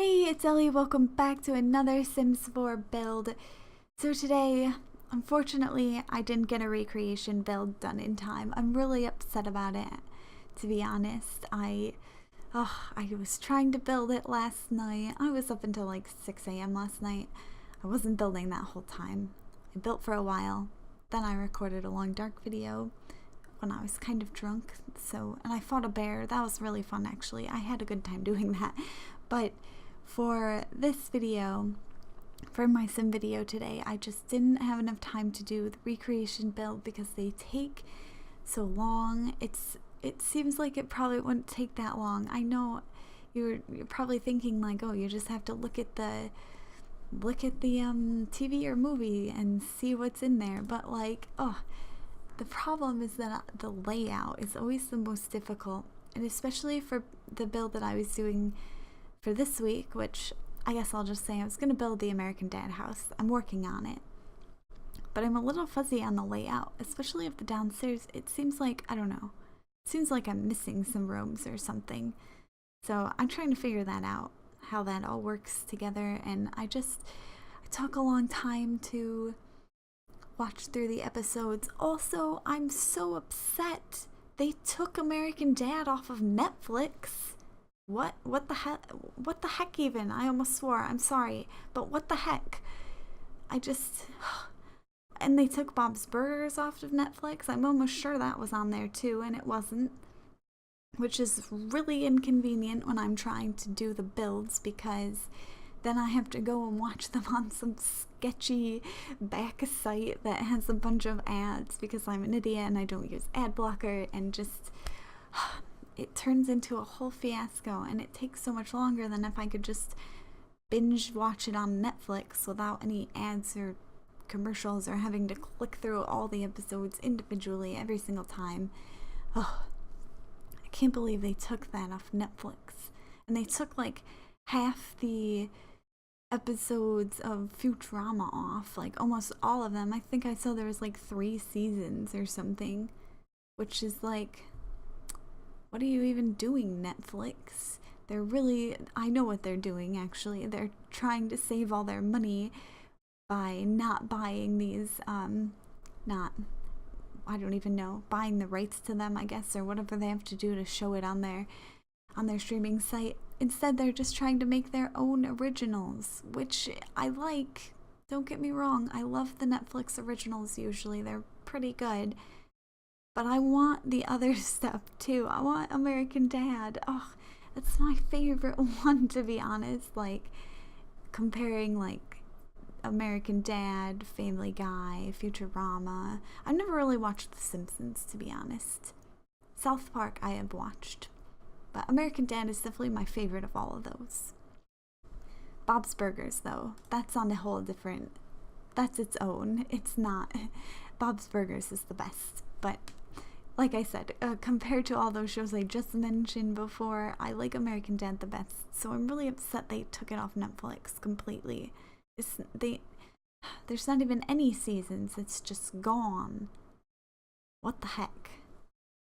Hey, it's Ellie. Welcome back to another Sims 4 build. So today, unfortunately, I didn't get a recreation build done in time. I'm really upset about it, to be honest. I was trying to build it last night. I was up until like 6 a.m. last night. I wasn't building that whole time. I built for a while. Then I recorded a long dark video when I was kind of drunk. And I fought a bear. That was really fun, actually. I had a good time doing that. But for this video, for my sim video today, I just didn't have enough time to do the recreation build because they take so long. It seems like it probably wouldn't take that long. I know you're probably thinking like, oh, you just have to look at the TV or movie and see what's in there. But like, the problem is that the layout is always the most difficult, and especially for the build that I was doing for this week, which I guess I'll just say I was going to build the American Dad house. I'm working on it, but I'm a little fuzzy on the layout, especially of the downstairs. It seems like, I don't know, it seems like I'm missing some rooms or something. So I'm trying to figure that out, how that all works together, and I took a long time to watch through the episodes. Also, I'm so upset they took American Dad off of Netflix. What the heck even? I almost swore. I'm sorry, but what the heck? And they took Bob's Burgers off of Netflix. I'm almost sure that was on there too, and it wasn't, which is really inconvenient when I'm trying to do the builds, because then I have to go and watch them on some sketchy back site that has a bunch of ads because I'm an idiot and I don't use ad blocker, and just it turns into a whole fiasco, and it takes so much longer than if I could just binge watch it on Netflix without any ads or commercials or having to click through all the episodes individually every single time. Oh, I can't believe they took that off Netflix. And they took like half the episodes of Futurama off, like almost all of them. I think I saw there was like 3 seasons or something, which is like, what are you even doing, Netflix? I know what they're doing, actually. They're trying to save all their money by not buying these, I don't even know, buying the rights to them, I guess, or whatever they have to do to show it on their streaming site. Instead, they're just trying to make their own originals, which I like. Don't get me wrong, I love the Netflix originals usually. They're pretty good. But I want the other stuff too. I want American Dad. Oh, it's my favorite one, to be honest. Like, comparing like American Dad, Family Guy, Futurama. I've never really watched The Simpsons, to be honest. South Park I have watched, but American Dad is definitely my favorite of all of those. Bob's Burgers, though, that's on a whole different, that's its own. It's not, Bob's Burgers is the best, but like I said, compared to all those shows I just mentioned before, I like American Dad the best, so I'm really upset they took it off Netflix completely. There's not even any seasons, it's just gone. What the heck?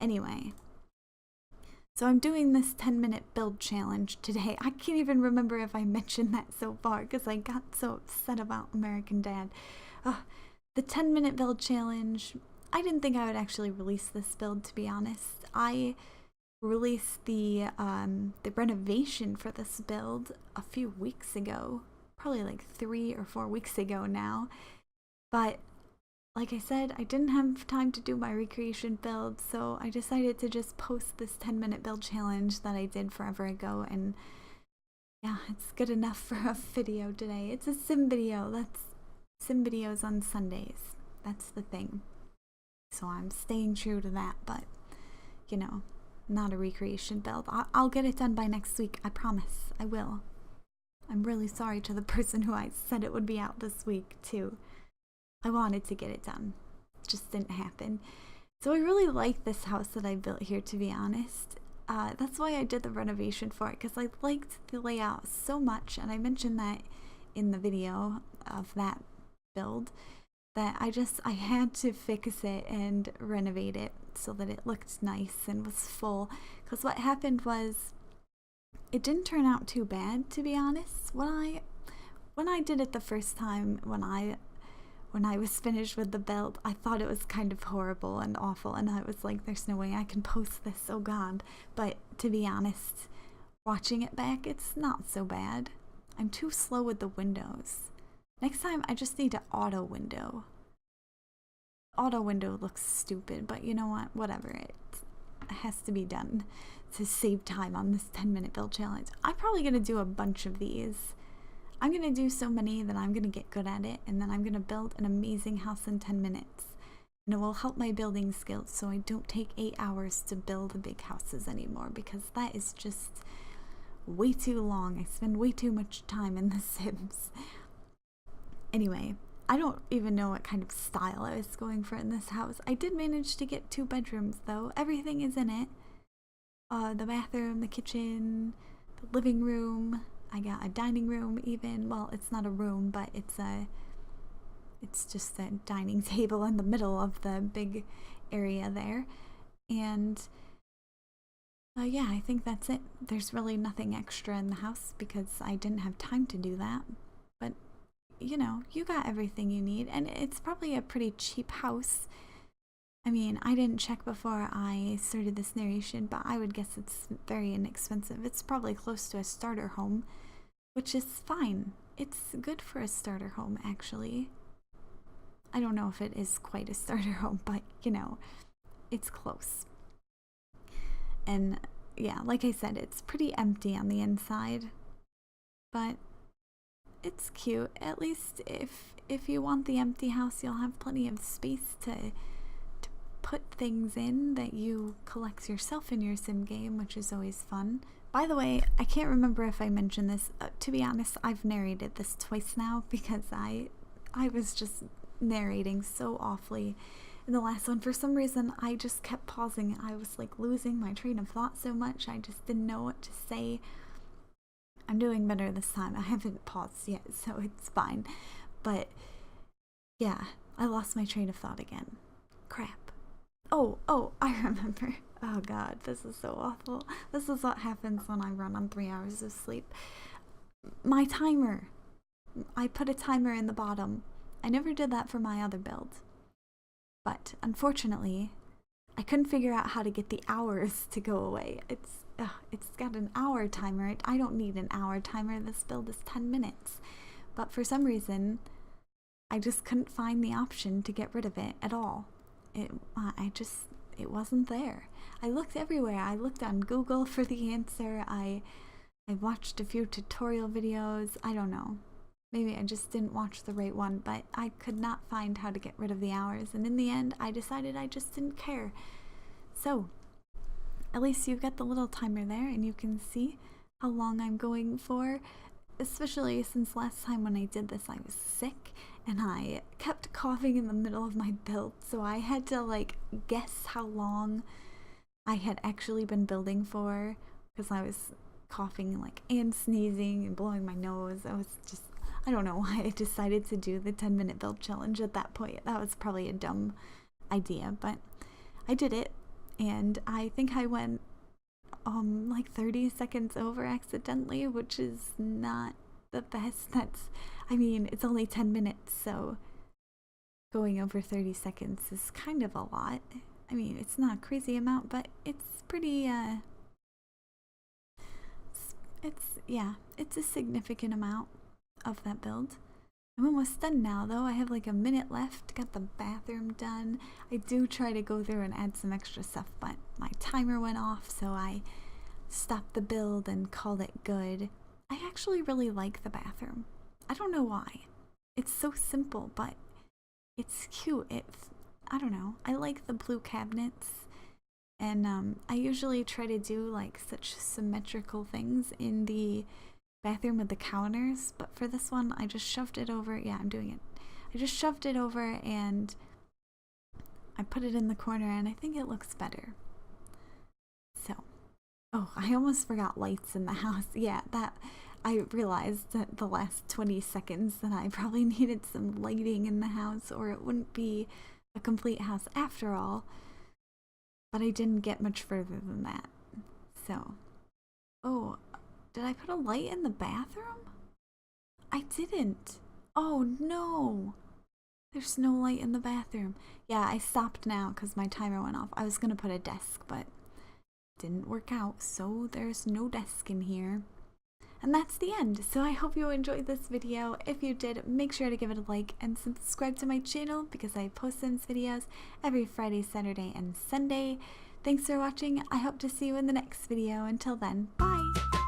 Anyway, so I'm doing this 10-minute build challenge today. I can't even remember if I mentioned that so far because I got so upset about American Dad. The 10-minute build challenge, I didn't think I would actually release this build, to be honest. I released the renovation for this build a few weeks ago, probably like 3 or 4 weeks ago now. But like I said, I didn't have time to do my recreation build, so I decided to just post this 10-minute build challenge that I did forever ago, and yeah, it's good enough for a video today. It's a sim video. That's sim videos on Sundays. That's the thing. So I'm staying true to that, but, you know, not a recreation build. I'll get it done by next week. I promise. I will. I'm really sorry to the person who I said it would be out this week, too. I wanted to get it done. It just didn't happen. So I really like this house that I built here, to be honest. That's why I did the renovation for it, because I liked the layout so much, and I mentioned that in the video of that build, that I had to fix it and renovate it so that it looked nice and was full. Because what happened was, it didn't turn out too bad, to be honest. When I did it the first time, when I was finished with the build, I thought it was kind of horrible and awful, and I was like, there's no way I can post this, oh god. But to be honest, watching it back, it's not so bad. I'm too slow with the windows. Next time, I just need to auto window. Auto window looks stupid, but you know what? Whatever. It has to be done to save time on this 10-minute build challenge. I'm probably going to do a bunch of these. I'm going to do so many that I'm going to get good at it, and then I'm going to build an amazing house in 10 minutes. And it will help my building skills so I don't take 8 hours to build the big houses anymore, because that is just way too long. I spend way too much time in The Sims. Anyway, I don't even know what kind of style I was going for in this house. I did manage to get 2 bedrooms though. Everything is in it. The bathroom, the kitchen, the living room. I got a dining room even. Well, it's not a room, but it's just a dining table in the middle of the big area there. And yeah, I think that's it. There's really nothing extra in the house because I didn't have time to do that. But you know, you got everything you need, and it's probably a pretty cheap house. I mean, I didn't check before I started this narration, but I would guess it's very inexpensive. It's probably close to a starter home, which is fine. It's good for a starter home, actually. I don't know if it is quite a starter home, but you know, it's close. And yeah, like I said, it's pretty empty on the inside, but it's cute. At least if you want the empty house, you'll have plenty of space to put things in that you collect yourself in your sim game, which is always fun. By the way, I can't remember if I mentioned this. To be honest, I've narrated this twice now because I was just narrating so awfully in the last one. For some reason, I just kept pausing. I was like losing my train of thought so much. I just didn't know what to say. I'm doing better this time. I haven't paused yet, so it's fine. But yeah, I lost my train of thought again. Crap. Oh, I remember. Oh god, this is so awful. This is what happens when I run on 3 hours of sleep. My timer. I put a timer in the bottom. I never did that for my other build. But unfortunately, I couldn't figure out how to get the hours to go away. It's got an hour timer. I don't need an hour timer. This build is 10 minutes. But for some reason, I just couldn't find the option to get rid of it at all. It wasn't there. I looked everywhere. I looked on Google for the answer. I watched a few tutorial videos. I don't know. Maybe I just didn't watch the right one, but I could not find how to get rid of the hours. And in the end, I decided I just didn't care. So, at least you've got the little timer there and you can see how long I'm going for. Especially since last time when I did this, I was sick and I kept coughing in the middle of my build. So I had to like guess how long I had actually been building for because I was coughing like and sneezing and blowing my nose. I don't know why I decided to do the 10-minute build challenge at that point. That was probably a dumb idea, but I did it. And I think I went like 30 seconds over accidentally, which is not the best. I mean, it's only 10 minutes, so going over 30 seconds is kind of a lot. I mean, it's not a crazy amount, but it's pretty, it's a significant amount of that build. I'm almost done now though. I have like a minute left. Got the bathroom done. I do try to go through and add some extra stuff, but my timer went off, so I stopped the build and called it good. I actually really like the bathroom. I don't know why. It's so simple, but it's cute. I don't know. I like the blue cabinets, and I usually try to do like such symmetrical things in the bathroom with the counters, but for this one I just shoved it over. Yeah, I'm doing it. I just shoved it over and I put it in the corner and I think it looks better. So, oh, I almost forgot lights in the house. Yeah, that I realized that the last 20 seconds that I probably needed some lighting in the house or it wouldn't be a complete house after all, but I didn't get much further than that. So, oh, did I put a light in the bathroom? I didn't. Oh no. There's no light in the bathroom. Yeah, I stopped now because my timer went off. I was gonna put a desk, but didn't work out, so there's no desk in here. And that's the end. So I hope you enjoyed this video. If you did, make sure to give it a like and subscribe to my channel because I post Sims videos every Friday, Saturday, and Sunday. Thanks for watching. I hope to see you in the next video. Until then, bye!